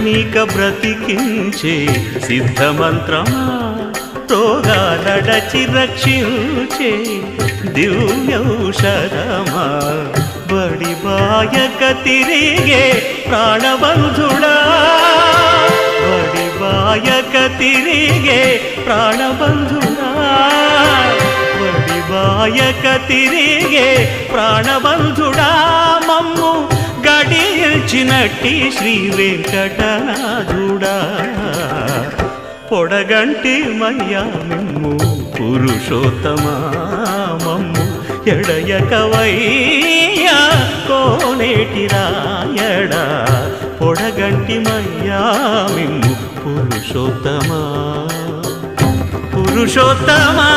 నీక బ్రతికించే సిద్ధమంత్రమా రోగాలడచి రక్షించే దివ్యౌషధమా బడి బాయక తిరిగే ప్రాణబంధుడా బడి బాయక తిరిగే ప్రాణబంధుడా బడి బాయక తిరిగే ప్రాణబంధుడా మమ్ము గడిచినట్టి శ్రీ వెంకటనాథుడా పొడగంటి మయ్యా మిమ్ము పురుషోత్తమా మమ్ము ఎడయకవయ్యా కోనేటి రాయడా పొడగంటి మయ్యా మిమ్ము పురుషోత్తమా పురుషోత్తమా